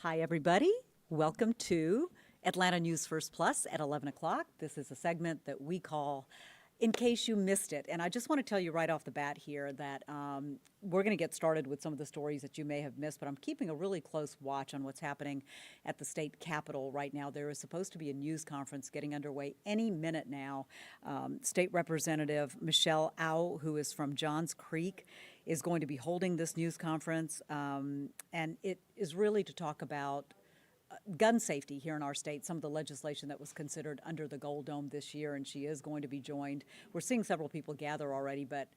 Hi, everybody. Welcome to Atlanta News First Plus at 11 o'clock. This is a segment that we call In Case You Missed It. And I just want to tell you right off the bat here that we're going to get started with some of the stories that you may have missed, but I'm keeping a really close watch on what's happening at the state capitol right now. There is supposed to be a news conference getting underway any minute now. State Representative Michelle Au, who is from Johns Creek, is going to be holding this news conference, and it is really to talk about gun safety here in our state, some of the legislation that was considered under the Gold Dome this year, and she is going to be joined. We're seeing several people gather already, but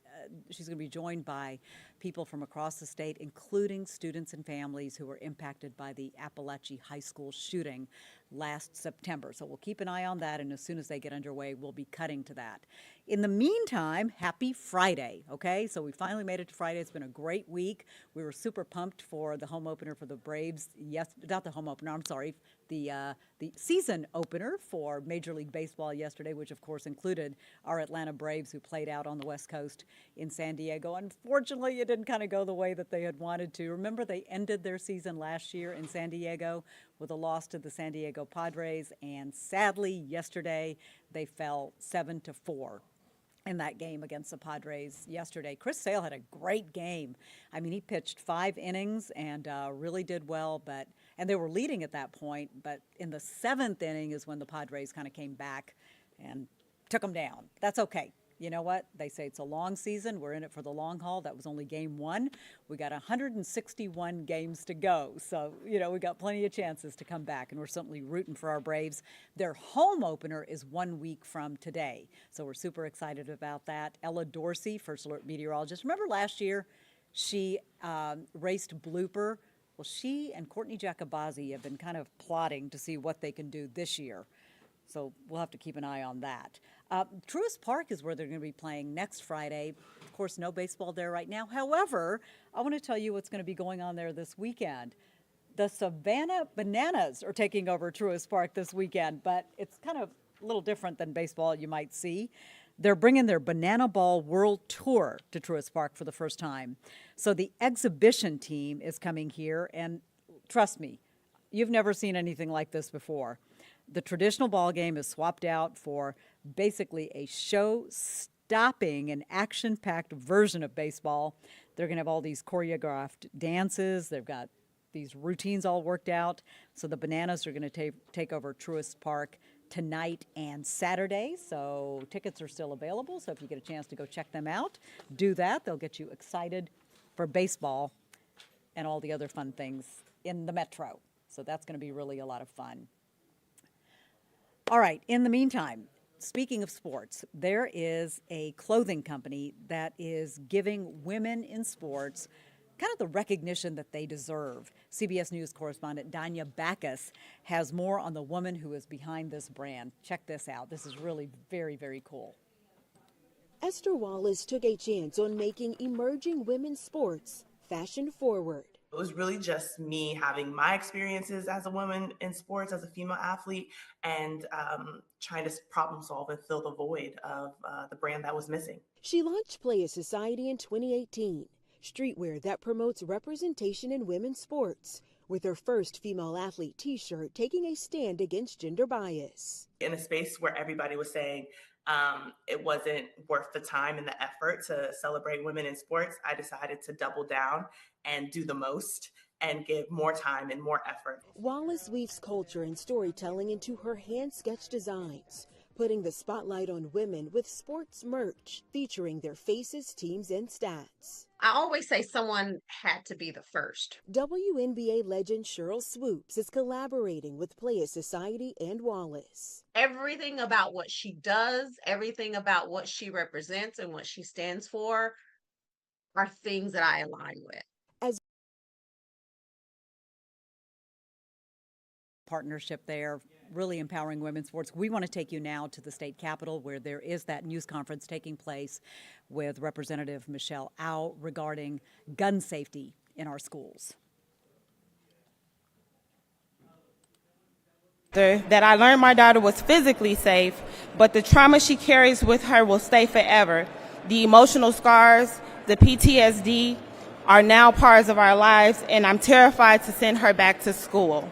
she's going to be joined by people from across the state, including students and families who were impacted by the Appalachia High School shooting last September. So we'll keep an eye on that, and as soon as they get underway, we'll be cutting to that. In the meantime, happy Friday, okay? So we finally made it to Friday. It's been a great week. We were super pumped for the home opener for the Braves. Yes, not the home opener, I'm sorry, the season opener for Major League Baseball yesterday, which of course included our Atlanta Braves, who played out on the West Coast in San Diego. Unfortunately, it didn't kind of go the way that they had wanted to. Remember, they ended their season last year in San Diego with a loss to the San Diego Padres, and sadly, yesterday they fell 7-4. In that game against the Padres yesterday. Chris Sale had a great game. I mean, he pitched 5 innings and really did well, and they were leading at that point, but in the 7th inning is when the Padres kind of came back and took them down. That's okay. You know what? They say it's a long season. We're in it for the long haul. That was only game 1. We got 161 games to go. So, we got plenty of chances to come back, and we're certainly rooting for our Braves. Their home opener is 1 week from today. So we're super excited about that. Ella Dorsey, First Alert Meteorologist. Remember last year she raced Blooper? Well, she and Courtney Jacobazzi have been kind of plotting to see what they can do this year. So we'll have to keep an eye on that. Truist Park is where they're going to be playing next Friday. Of course, no baseball there right now. However, I want to tell you what's going to be going on there this weekend. The Savannah Bananas are taking over Truist Park this weekend, but it's kind of a little different than baseball you might see. They're bringing their Banana Ball World Tour to Truist Park for the first time. So the exhibition team is coming here, and trust me, you've never seen anything like this before. The traditional ball game is swapped out for basically a show-stopping and action-packed version of baseball. They're going to have all these choreographed dances. They've got these routines all worked out. So the Bananas are going to take over Truist Park tonight and Saturday. So tickets are still available. So if you get a chance to go check them out, do that. They'll get you excited for baseball and all the other fun things in the Metro. So that's going to be really a lot of fun. All right, in the meantime, speaking of sports, there is a clothing company that is giving women in sports kind of the recognition that they deserve. CBS News correspondent Danya Backus has more on the woman who is behind this brand. Check this out. This is really very, very cool. Esther Wallace took a chance on making emerging women's sports fashion forward. It was really just me having my experiences as a woman in sports, as a female athlete, and trying to problem solve and fill the void of the brand that was missing. She launched Playa Society in 2018, streetwear that promotes representation in women's sports, with her first female athlete t-shirt taking a stand against gender bias. In a space where everybody was saying it wasn't worth the time and the effort to celebrate women in sports, I decided to double down and do the most and give more time and more effort. Wallace weaves culture and storytelling into her hand-sketched designs, putting the spotlight on women with sports merch featuring their faces, teams, and stats. I always say someone had to be the first. WNBA legend Cheryl Swoops is collaborating with Playa Society and Wallace. Everything about what she does, everything about what she represents and what she stands for are things that I align with. Partnership there, really empowering women's sports. We want to take you now to the state capitol where there is that news conference taking place with Representative Michelle Au regarding gun safety in our schools. That I learned my daughter was physically safe, but the trauma she carries with her will stay forever. The emotional scars, the PTSD, are now parts of our lives, and I'm terrified to send her back to school.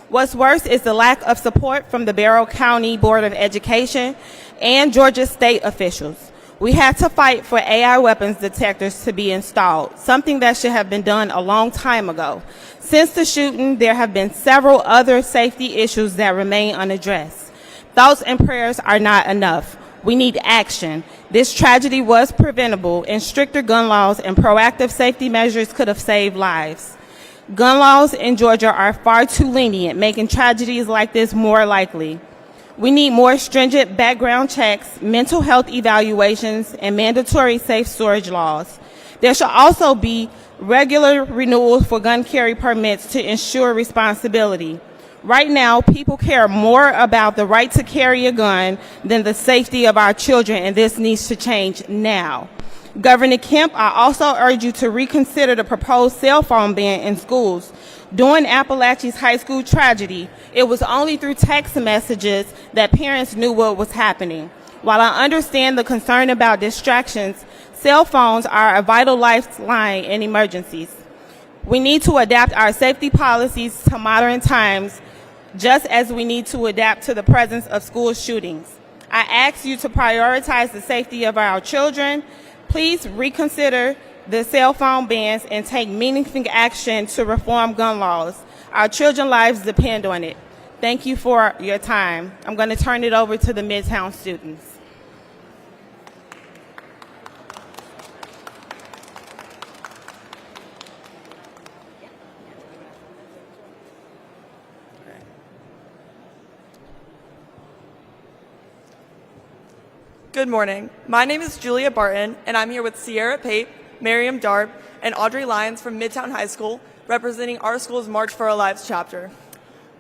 What's worse is the lack of support from the Barrow County Board of Education and Georgia state officials. We had to fight for AI weapons detectors to be installed, something that should have been done a long time ago. Since the shooting, there have been several other safety issues that remain unaddressed. Thoughts and prayers are not enough. We need action. This tragedy was preventable, and stricter gun laws and proactive safety measures could have saved lives. Gun laws in Georgia are far too lenient, making tragedies like this more likely. We need more stringent background checks, mental health evaluations, and mandatory safe storage laws. There should also be regular renewals for gun carry permits to ensure responsibility. Right now, people care more about the right to carry a gun than the safety of our children, and this needs to change now. Governor Kemp, I also urge you to reconsider the proposed cell phone ban in schools. During Appalachia's high school tragedy, it was only through text messages that parents knew what was happening. While I understand the concern about distractions, cell phones are a vital lifeline in emergencies. We need to adapt our safety policies to modern times, just as we need to adapt to the presence of school shootings. I ask you to prioritize the safety of our children. Please reconsider the cell phone bans and take meaningful action to reform gun laws. Our children's lives depend on it. Thank you for your time. I'm going to turn it over to the Midtown students. Good morning. My name is Julia Barton, and I'm here with Sierra Pape, Miriam Darb, and Audrey Lyons from Midtown High School, representing our school's March for Our Lives chapter.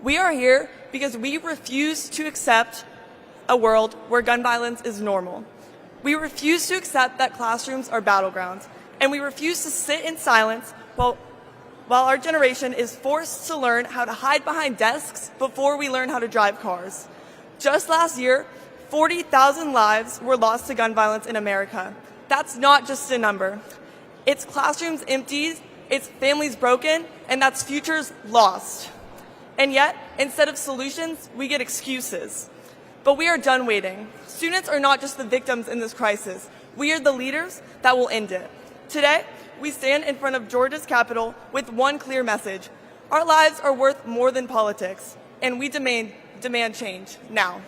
We are here because we refuse to accept a world where gun violence is normal. We refuse to accept that classrooms are battlegrounds, and we refuse to sit in silence while our generation is forced to learn how to hide behind desks before we learn how to drive cars. Just last year, 40,000 lives were lost to gun violence in America. That's not just a number. It's classrooms emptied, it's families broken, and that's futures lost. And yet, instead of solutions, we get excuses. But we are done waiting. Students are not just the victims in this crisis. We are the leaders that will end it. Today, we stand in front of Georgia's Capitol with one clear message. Our lives are worth more than politics, and we demand change now.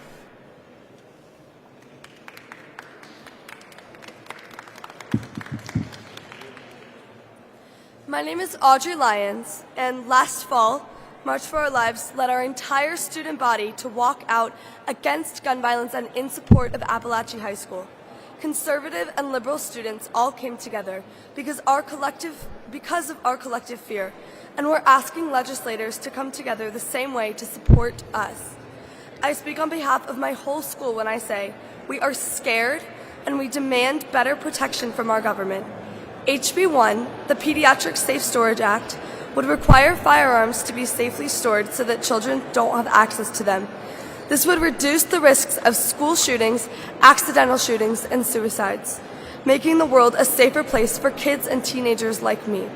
My name is Audrey Lyons, and last fall, March for Our Lives led our entire student body to walk out against gun violence and in support of Appalachia High School. Conservative and liberal students all came together because of our collective fear, and we're asking legislators to come together the same way to support us. I speak on behalf of my whole school when I say we are scared and we demand better protection from our government. HB 1, the Pediatric Safe Storage Act, would require firearms to be safely stored so that children don't have access to them. This would reduce the risks of school shootings, accidental shootings, and suicides, making the world a safer place for kids and teenagers like me.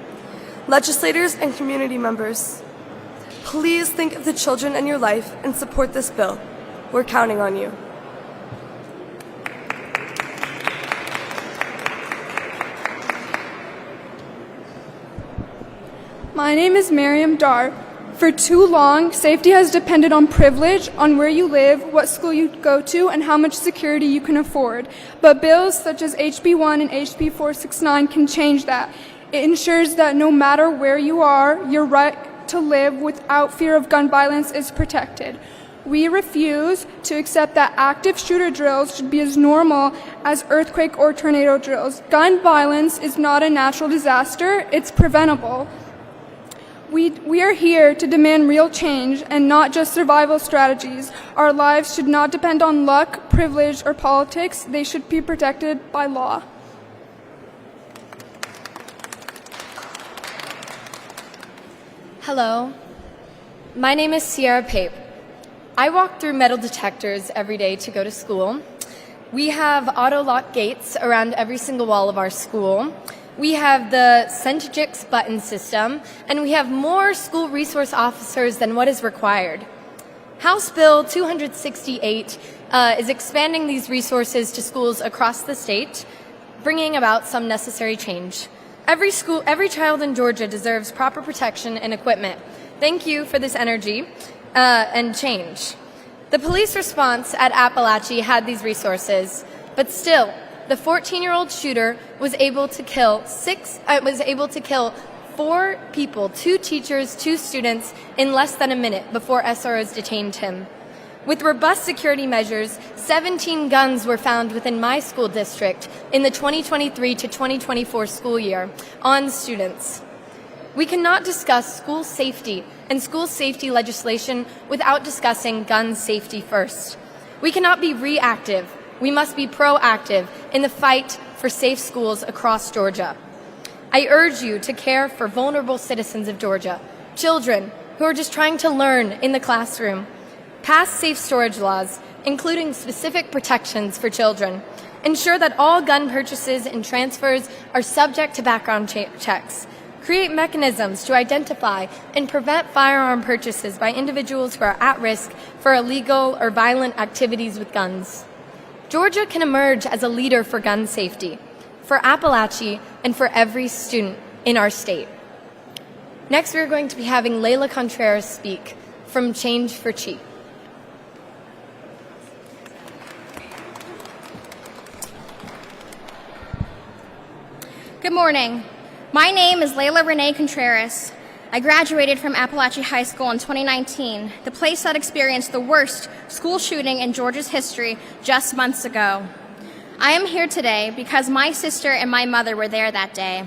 Legislators and community members, please think of the children in your life and support this bill. We're counting on you. My name is Miriam Darb. For too long, safety has depended on privilege, on where you live, what school you go to, and how much security you can afford. But bills such as HB 1 and HB 469 can change that. It ensures that no matter where you are, your right to live without fear of gun violence is protected. We refuse to accept that active shooter drills should be as normal as earthquake or tornado drills. Gun violence is not a natural disaster, it's preventable. We are here to demand real change and not just survival strategies. Our lives should not depend on luck, privilege, or politics. They should be protected by law. Hello, my name is Sierra Pape. I walk through metal detectors every day to go to school, We have auto-lock gates around every single wall of our school. We have the Centrigix button system, and we have more school resource officers than what is required. House Bill 268 is expanding these resources to schools across the state, bringing about some necessary change. Every child in Georgia deserves proper protection and equipment. Thank you for this energy and change. The police response at Appalachia had these resources, but still, the 14-year-old shooter was able to kill 4 people, 2 teachers, 2 students, in less than a minute before SROs detained him. With robust security measures, 17 guns were found within my school district in the 2023 to 2024 school year on students. We cannot discuss school safety and school safety legislation without discussing gun safety first. We cannot be reactive. We must be proactive in the fight for safe schools across Georgia. I urge you to care for vulnerable citizens of Georgia, children who are just trying to learn in the classroom. Pass safe storage laws, including specific protections for children. Ensure that all gun purchases and transfers are subject to background checks. Create mechanisms to identify and prevent firearm purchases by individuals who are at risk for illegal or violent activities with guns. Georgia can emerge as a leader for gun safety, for Appalachia, and for every student in our state. Next, we're going to be having Layla Contreras speak from Change for Chi. Good morning. My name is Layla Renee Contreras. I graduated from Appalachia High School in 2019, the place that experienced the worst school shooting in Georgia's history just months ago. I am here today because my sister and my mother were there that day.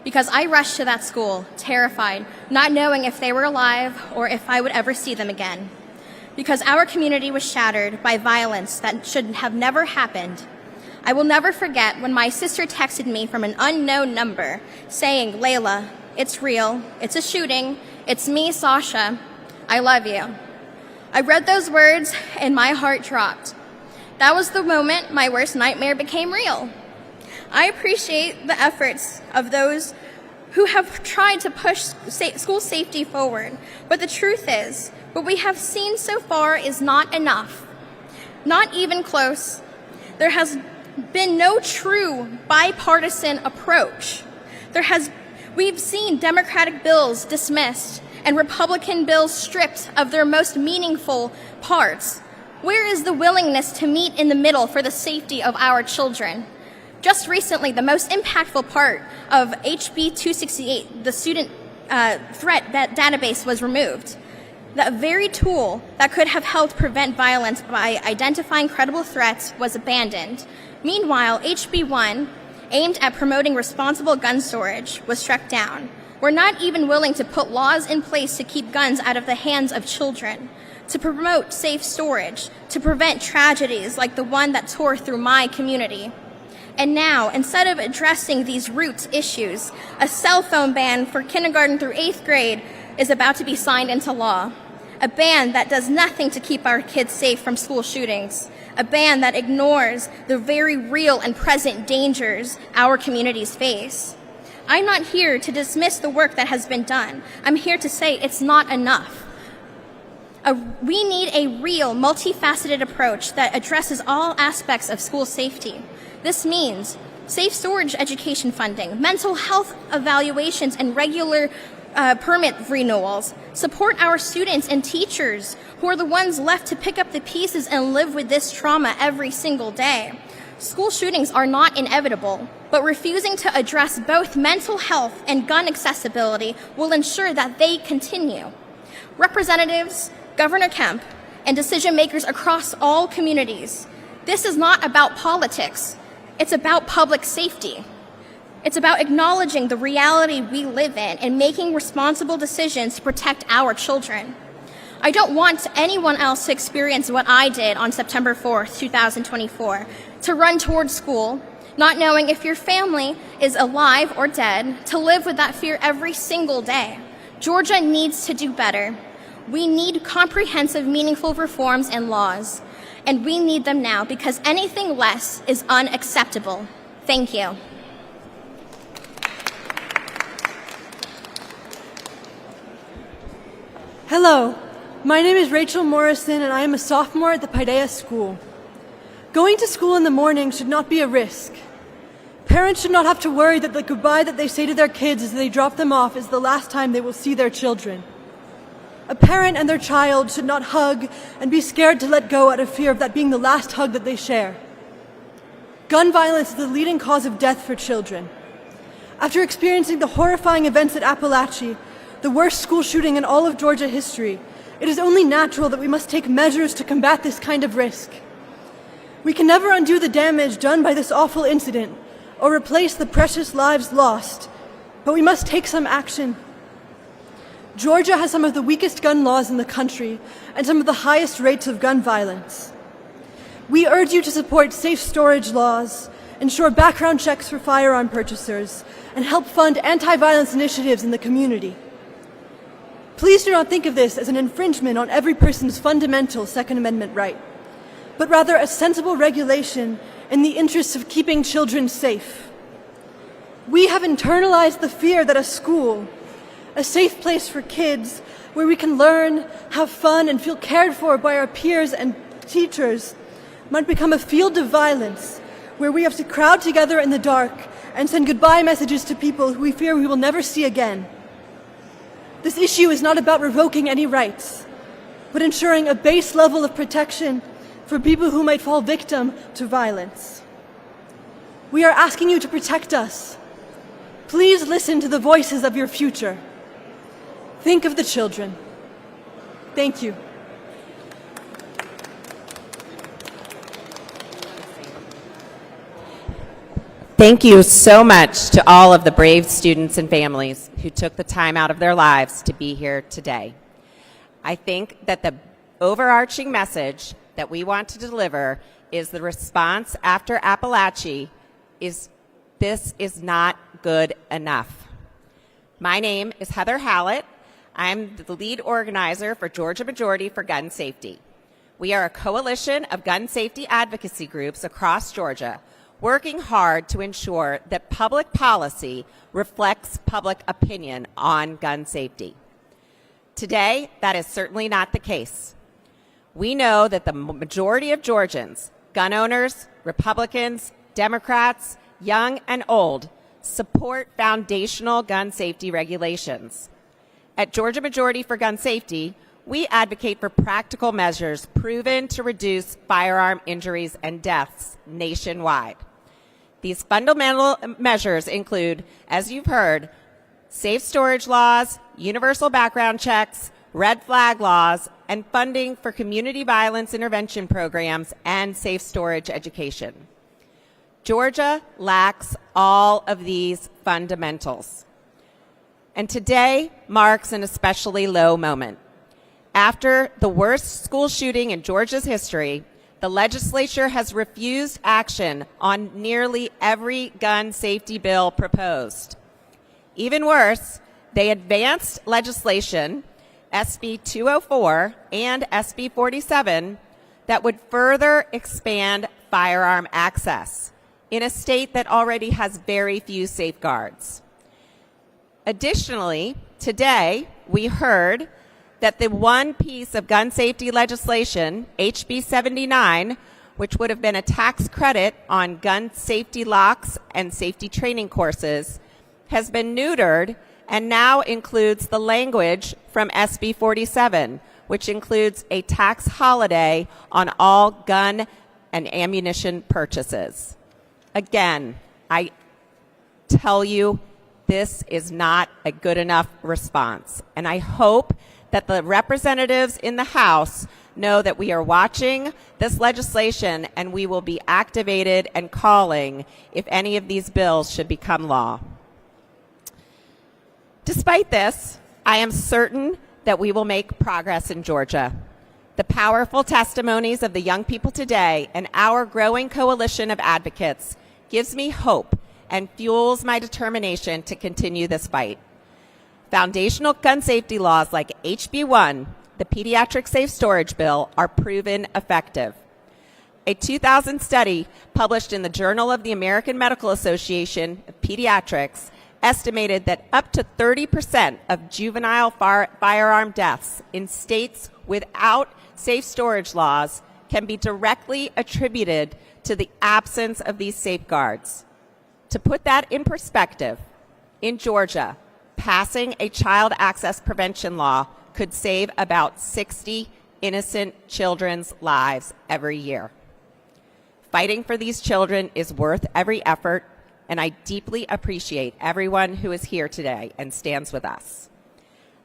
Because I rushed to that school, terrified, not knowing if they were alive or if I would ever see them again. Because our community was shattered by violence that should have never happened. I will never forget when my sister texted me from an unknown number saying, "Layla, it's real, it's a shooting, it's me, Sasha, I love you." I read those words and my heart dropped. That was the moment my worst nightmare became real. I appreciate the efforts of those who have tried to push school safety forward, but the truth is, what we have seen so far is not enough. Not even close. There has been no true bipartisan approach. We've seen Democratic bills dismissed and Republican bills stripped of their most meaningful parts. Where is the willingness to meet in the middle for the safety of our children? Just recently, the most impactful part of HB 268, the student threat database, was removed. That very tool that could have helped prevent violence by identifying credible threats was abandoned. Meanwhile, HB 1, aimed at promoting responsible gun storage, was struck down. We're not even willing to put laws in place to keep guns out of the hands of children, to promote safe storage, to prevent tragedies like the one that tore through my community. And now, instead of addressing these root issues, a cell phone ban for kindergarten through 8th grade is about to be signed into law. A ban that does nothing to keep our kids safe from school shootings. A ban that ignores the very real and present dangers our communities face. I'm not here to dismiss the work that has been done. I'm here to say it's not enough. We need a real, multifaceted approach that addresses all aspects of school safety. This means safe storage education funding, mental health evaluations, and regular permit renewals. Support our students and teachers who are the ones left to pick up the pieces and live with this trauma every single day. School shootings are not inevitable, but refusing to address both mental health and gun accessibility will ensure that they continue. Representatives, Governor Kemp, and decision makers across all communities, this is not about politics. It's about public safety. It's about acknowledging the reality we live in and making responsible decisions to protect our children. I don't want anyone else to experience what I did on September 4th, 2024, to run towards school, not knowing if your family is alive or dead, to live with that fear every single day. Georgia needs to do better. We need comprehensive, meaningful reforms and laws. and we need them now because anything less is unacceptable. Thank you. Hello, my name is Rachel Morrison and I am a sophomore at the Paideia School. Going to school in the morning should not be a risk. Parents should not have to worry that the goodbye that they say to their kids as they drop them off is the last time they will see their children. A parent and their child should not hug and be scared to let go out of fear of that being the last hug that they share. Gun violence is the leading cause of death for children. After experiencing the horrifying events at Appalachia, the worst school shooting in all of Georgia history, it is only natural that we must take measures to combat this kind of risk. We can never undo the damage done by this awful incident or replace the precious lives lost, but we must take some action. Georgia has some of the weakest gun laws in the country and some of the highest rates of gun violence. We urge you to support safe storage laws, ensure background checks for firearm purchasers, and help fund anti-violence initiatives in the community. Please do not think of this as an infringement on every person's fundamental Second Amendment right, but rather a sensible regulation in the interests of keeping children safe. We have internalized the fear that a school, a safe place for kids where we can learn, have fun, and feel cared for by our peers and teachers, might become a field of violence where we have to crowd together in the dark and send goodbye messages to people who we fear we will never see again. This issue is not about revoking any rights, but ensuring a base level of protection for people who might fall victim to violence. We are asking you to protect us. Please listen to the voices of your future. Think of the children. Thank you. Thank you so much to all of the brave students and families who took the time out of their lives to be here today. I think that the overarching message that we want to deliver is the response after Appalachia is this is not good enough. My name is Heather Hallett. I'm the lead organizer for Georgia Majority for Gun Safety. We are a coalition of gun safety advocacy groups across Georgia working hard to ensure that public policy reflects public opinion on gun safety. Today, that is certainly not the case. We know that the majority of Georgians, gun owners, Republicans, Democrats, young and old, support foundational gun safety regulations. At Georgia Majority for Gun Safety, we advocate for practical measures proven to reduce firearm injuries and deaths nationwide. These fundamental measures include, as you've heard, safe storage laws, universal background checks, red flag laws, and funding for community violence intervention programs and safe storage education. Georgia lacks all of these fundamentals. And today marks an especially low moment. After the worst school shooting in Georgia's history, the legislature has refused action on nearly every gun safety bill proposed. Even worse, they advanced legislation, SB 204 and SB 47, that would further expand firearm access in a state that already has very few safeguards. Additionally, today we heard that the one piece of gun safety legislation, HB 79, which would have been a tax credit on gun safety locks and safety training courses, has been neutered and now includes the language from SB 47, which includes a tax holiday on all gun and ammunition purchases. Again, I tell you, this is not a good enough response, and I hope that the representatives in the House know that we are watching this legislation and we will be activated and calling if any of these bills should become law. Despite this, I am certain that we will make progress in Georgia. The powerful testimonies of the young people today and our growing coalition of advocates gives me hope and fuels my determination to continue this fight. Foundational gun safety laws like HB 1, the Pediatric Safe Storage Bill, are proven effective. A 2000 study published in the Journal of the American Medical Association of Pediatrics estimated that up to 30% of juvenile firearm deaths in states without safe storage laws can be directly attributed to the absence of these safeguards. To put that in perspective, in Georgia, passing a child access prevention law could save about 60 innocent children's lives every year. Fighting for these children is worth every effort, and I deeply appreciate everyone who is here today and stands with us.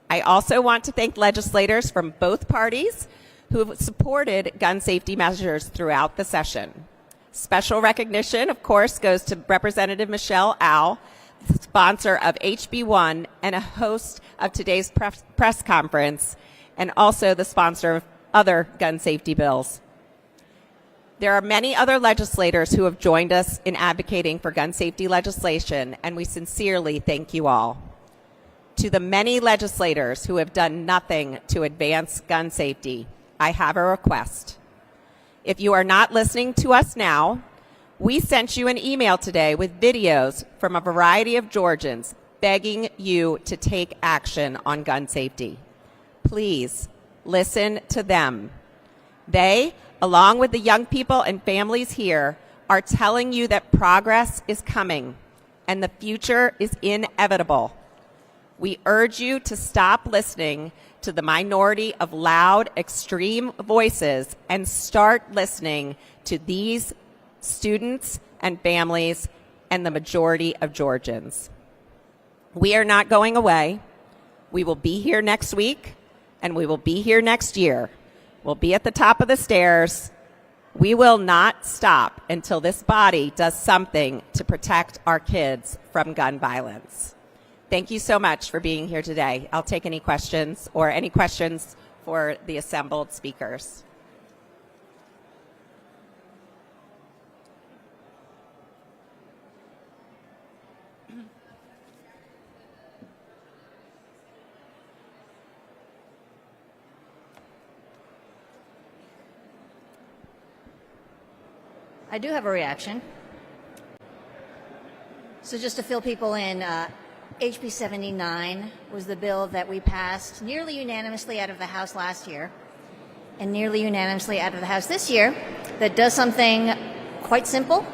I also want to thank legislators from both parties who have supported gun safety measures throughout the session. Special recognition, of course, goes to Representative Michelle Au, the sponsor of HB1 and a host of today's press conference, and also the sponsor of other gun safety bills. There are many other legislators who have joined us in advocating for gun safety legislation, and we sincerely thank you all. To the many legislators who have done nothing to advance gun safety, I have a request. If you are not listening to us now, we sent you an email today with videos from a variety of Georgians begging you to take action on gun safety. Please listen to them. They, along with the young people and families here, are telling you that progress is coming and the future is inevitable. We urge you to stop listening to the minority of loud, extreme voices and start listening to these students and families and the majority of Georgians. We are not going away. We will be here next week, and we will be here next year. We'll be at the top of the stairs. We will not stop until this body does something to protect our kids from gun violence. Thank you so much for being here today. I'll take any questions or any questions for the assembled speakers. I do have a reaction. So just to fill people in, HB 79 was the bill that we passed nearly unanimously out of the House last year and nearly unanimously out of the House this year that does something quite simple,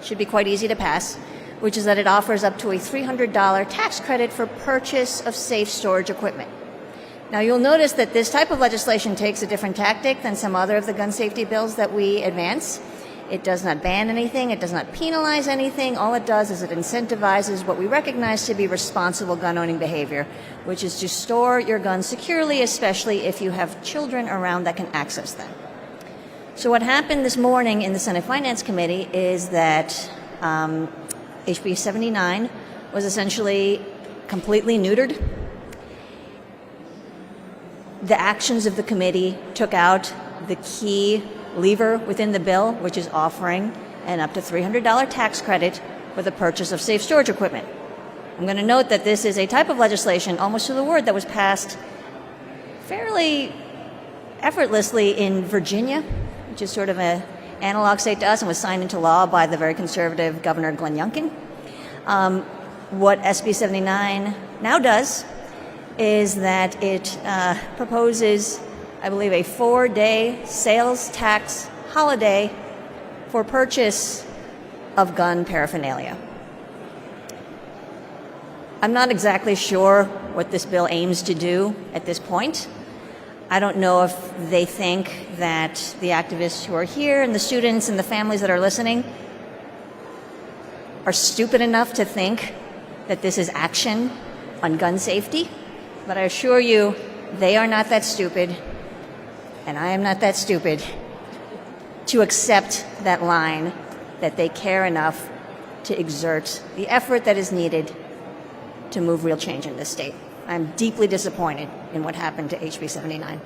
should be quite easy to pass, which is that it offers up to a $300 tax credit for purchase of safe storage equipment. Now you'll notice that this type of legislation takes a different tactic than some other of the gun safety bills that we advance. It does not ban anything. It does not penalize anything. All it does is it incentivizes what we recognize to be responsible gun-owning behavior, which is to store your guns securely, especially if you have children around that can access them. So what happened this morning in the Senate Finance Committee is that HB 79 was essentially completely neutered. The actions of the committee took out the key lever within the bill, which is offering an up to $300 tax credit for the purchase of safe storage equipment. I'm going to note that this is a type of legislation, almost to the word, that was passed fairly effortlessly in Virginia, which is sort of an analog state to us, and was signed into law by the very conservative Governor Glenn Youngkin. What SB 79 now does is that it proposes, I believe, a 4-day sales tax holiday for purchase of gun paraphernalia. I'm not exactly sure what this bill aims to do at this point. I don't know if they think that the activists who are here and the students and the families that are listening are stupid enough to think that this is action on gun safety. But I assure you, they are not that stupid. And I am not that stupid to accept that line that they care enough to exert the effort that is needed to move real change in this state. I'm deeply disappointed in what happened to HB 79.